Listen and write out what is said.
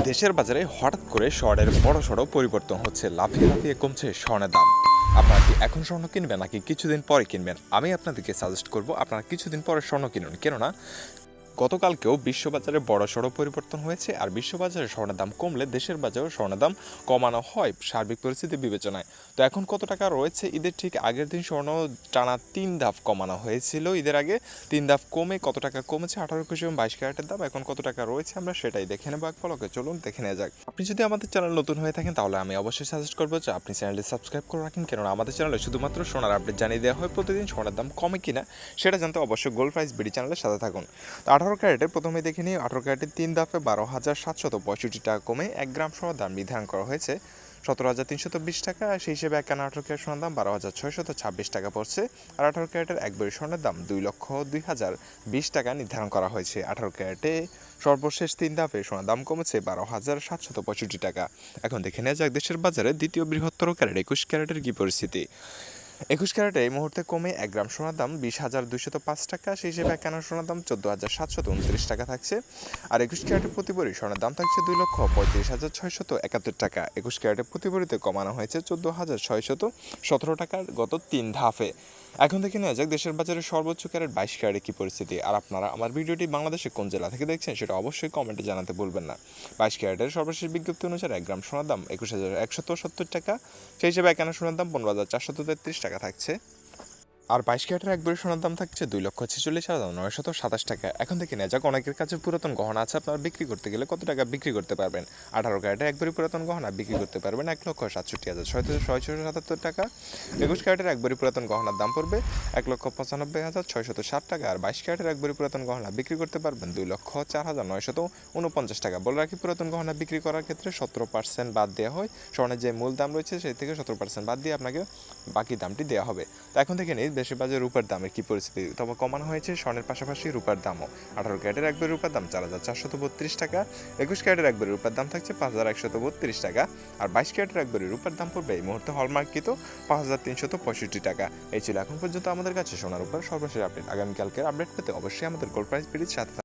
দেশের বাজারে হঠাৎ করে স্বর্ণের বড়সড় পরিবর্তন হচ্ছে, লাফিয়ে লাফিয়ে কমছে স্বর্ণের দাম। আপনারা কি এখন স্বর্ণ কিনবেন নাকি কিছুদিন পরে কিনবেন? আমি আপনাদেরকে সাজেস্ট করব আপনারা কিছুদিন পরে স্বর্ণ কিনুন। কেননা গতকালকেও বিশ্ববাজারে বড়সড় পরিবর্তন হয়েছে, আর বিশ্ববাজারে স্বর্ণের দাম কমলে দেশের বাজারেও স্বর্ণের দাম কমানো হয় সার্বিক পরিস্থিতি বিবেচনায়। তো এখন কত টাকা রয়েছে? ঈদের ঠিক আগের দিন স্বর্ণ টানা 3 ধাপ কমানো হয়েছিল। ঈদের আগে 3 ধাপ কমে কত টাকা কমেছে? 18, 21 এবং 22 ক্যারেটের দাম এখন কত টাকা রয়েছে আমরা সেটাই দেখে নেবো এক পলকে। চলুন দেখে নেওয়া যাক। আপনি যদি আমাদের চ্যানেল নতুন হয়ে থাকেন তাহলে আমি অবশ্যই সাজেস্ট করবো যে আপনি চ্যানেলটি সাবস্ক্রাইব করে রাখেন, কেননা আমাদের চ্যানেলে শুধুমাত্র সোনার আপডেট জানিয়ে দেওয়া হয়। প্রতিদিন সোনার দাম কমে কিনা সেটা জানতে অবশ্যই গোল্ড প্রাইস বিডি চ্যানেলের সাথে থাকুন। তো 18 ক্যারেটের প্রথমে দেখে নিই। 18 ক্যারেটের 3 ধাপে 12,765 টাকা কমে 1 গ্রাম সোনার দাম নির্ধারণ করা হয়েছে 17,320 টাকা। সেই হিসেবে 1 আনা 18 ক্যারেট সোনার দাম 12,626 টাকা পড়ছে। আর 18 ক্যারেটের 1 ভরি স্বর্ণের দাম 2,02,020 টাকা নির্ধারণ করা হয়েছে। 18 ক্যারেটে সর্বশেষ 3 ধাপে সোনার দাম কমেছে 12,765 টাকা। এখন দেখে নেওয়া যাক দেশের বাজারে দ্বিতীয় বৃহত্তর ক্যারেট 21 ক্যারেটের কী পরিস্থিতি। 21 ক্যারেটে এই মুহূর্তে কমে 1 গ্রাম সোনার দাম 20,205 টাকা। সেই হিসেবে 1 আনা সোনার দাম 14,729 টাকা থাকছে। আর 21 ক্যারেটের প্রতি ভরি সোনার দাম থাকছে 2,35,671 টাকা। 21 ক্যারেটের প্রতি ভরিতে কমানো হয়েছে 14,617 টাকার গত 3 ধাপে। এখন দেখে নেওয়া যাক দেশের বাজারে সর্বোচ্চ ক্যারেট 22 ক্যারেটের কী পরিস্থিতি। আর আপনারা আমার ভিডিওটি বাংলাদেশে কোন জেলা থেকে দেখছেন সেটা অবশ্যই কমেন্টে জানাতে ভুলবেন না। 22 ক্যারেটের সর্বশেষ বিজ্ঞপ্তি অনুসারে 1 গ্রাম সোনার দাম 21,170 টাকা। সেই হিসেবে 1 আনা সোনার দাম 15,433 টাকা থাকছে। আর 22 ক্যারেটের 1 ভরি সোনার দাম থাকছে 2,46,927 টাকা। এখন দেখে নেওয়া যাক অনেকের কাছে পুরাতন গহনা আছে, আপনারা বিক্রি করতে গেলে কত টাকা বিক্রি করতে পারবেন। 18 ক্যারেটের 1 ভরি পুরাতন গহনা বিক্রি করতে পারবেন 1,67,677 টাকা। 21 ক্যারেটের 1 ভরি পুরাতন গহনার দাম পড়বে 1,95,660 টাকা। আর 22 ক্যারেটের 1 ভরি পুরাতন গহনা বিক্রি করতে পারবেন 2,04,949 টাকা। বলে রাখি পুরাতন গহনা বিক্রি করার ক্ষেত্রে 17% বাদ দেওয়া হয়। স্বর্ণের যে মূল দাম রয়েছে সেই থেকে 17% বাদ দিয়ে আপনাকে বাকি দামটি দেওয়া হবে। তো এখন থেকে নেই দেশের বাজারে রূপার দামের কী পরিস্থিতি। তবে কমানো হয়েছে স্বর্ণের পাশাপাশি রূপার দামও। 18 ক্যারেটের 1 ভরি রূপার দাম 4,432 টাকা। 21 ক্যারেটের 1 ভরি রূপার দাম থাকছে 5,132 টাকা। আর 22 ক্যারেটের 1 ভরি রূপার দাম পড়বে এই মুহূর্তে হলমার্কিত 5,365 টাকা। এই ছিল এখন পর্যন্ত আমাদের কাছে সোনার উপর সর্বশেষ আপডেট। আগামীকালকের আপডেট পেতে অবশ্যই আমাদের গোল্ড প্রাইস বিডির সাথে